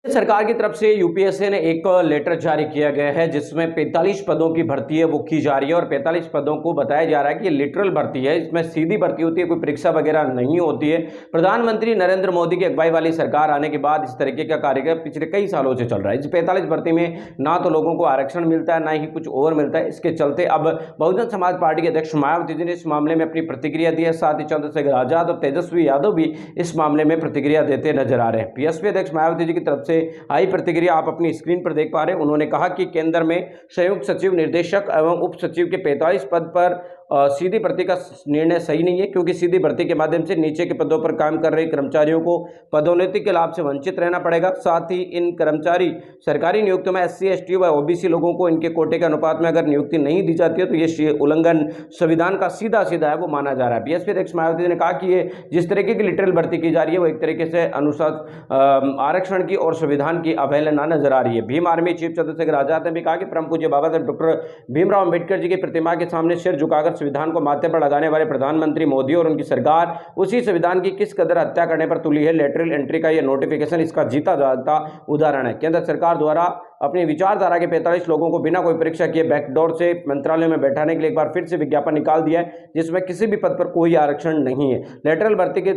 सरकार की तरफ से यूपीएससी ने एक लेटर जारी किया गया है जिसमें 45 पदों की भर्ती है वो की जा रही है और 45 पदों को बताया जा रहा है कि ये लिटरल भर्ती है, इसमें सीधी भर्ती होती है, कोई परीक्षा वगैरह नहीं होती है। प्रधानमंत्री नरेंद्र मोदी की अगुवाई वाली सरकार आने के बाद इस तरीके का कार्यक्रम पिछले कई सालों से चल रहा है। इस 45 भर्ती में ना तो लोगों को आरक्षण मिलता है, ना ही कुछ और मिलता है। इसके चलते अब बहुजन समाज पार्टी के अध्यक्ष मायावती जी ने इस मामले में अपनी प्रतिक्रिया दी है। साथ ही चंद्रशेखर आजाद और तेजस्वी यादव भी इस मामले में प्रतिक्रिया देते नजर आ रहे हैं। बीएसपी अध्यक्ष मायावती जी की तरफ से आई प्रतिक्रिया आप अपनी स्क्रीन पर देख पा रहे हैं। उन्होंने कहा कि केंद्र में संयुक्त सचिव, निदेशक एवं उप सचिव के 45 पद पर सीधी भर्ती का निर्णय सही नहीं है, क्योंकि सीधी भर्ती के माध्यम से नीचे के पदों पर काम कर रहे कर्मचारियों को पदोन्नति के लाभ से वंचित रहना पड़ेगा। साथ ही इन कर्मचारी सरकारी नियुक्तियों में एससी, एसटी व ओबीसी लोगों को इनके कोटे के अनुपात में अगर नियुक्ति नहीं दी जाती है तो ये उल्लंघन संविधान का सीधा सीधा है वो माना जा रहा है। बीएसपी अध्यक्ष मायावती ने कहा कि ये जिस तरीके की लिटरल भर्ती की जा रही है वो एक तरीके से अनुसार आरक्षण की और संविधान की अवहेलना नजर आ रही है। भीम आर्मी चीफ चंद्रशेखर आजाद ने भी कहा कि परम पूज्य बाबा साहब डॉक्टर भीमराव अंबेडकर जी की प्रतिमा के सामने सिर झुकाकर संविधान को माथे पर लगाने वाले प्रधानमंत्री मोदी और उनकी सरकार उसी संविधान की किस कदर हत्या करने पर तुली है। लेटरल एंट्री का यह नोटिफिकेशन इसका जीता जागता उदाहरण है। केंद्र सरकार द्वारा अपनी विचारधारा के 45 लोगों को बिना कोई परीक्षा किए बैकडोर से मंत्रालय में बैठाने के लिए एक बार फिर से विज्ञापन निकाल दिया है, जिसमें किसी भी पद पर कोई आरक्षण नहीं है। लेटरल भर्ती के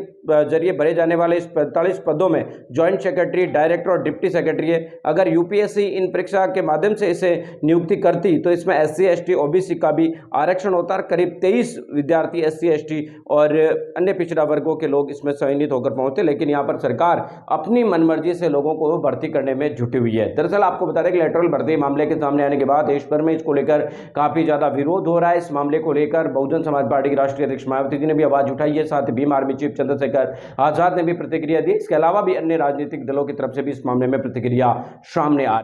जरिए भरे जाने वाले इस 45 पदों में ज्वाइंट सेक्रेटरी, डायरेक्टर और डिप्टी सेक्रेटरी है। अगर यूपीएससी इन परीक्षा के माध्यम से इसे नियुक्ति करती तो इसमें एससी, एसटी, ओबीसी का भी आरक्षण होता। करीब 23 विद्यार्थी एससी, एसटी और अन्य पिछड़ा वर्गों के लोग इसमें चयनित होकर पहुंचते, लेकिन यहाँ पर सरकार अपनी मनमर्जी से लोगों को भर्ती करने में जुटी हुई है। दरअसल आपको बता दें कि लेटरल भर्ती मामले के सामने आने के बाद देश भर में इसको लेकर काफी ज्यादा विरोध हो रहा है। इस मामले को लेकर बहुजन समाज पार्टी की राष्ट्रीय अध्यक्ष मायावती जी ने भी आवाज उठाई है। साथ ही भीम आर्मी चीफ चंद्रशेखर आजाद ने भी प्रतिक्रिया दी। इसके अलावा भी अन्य राजनीतिक दलों की तरफ से भी इस मामले में प्रतिक्रिया सामने आ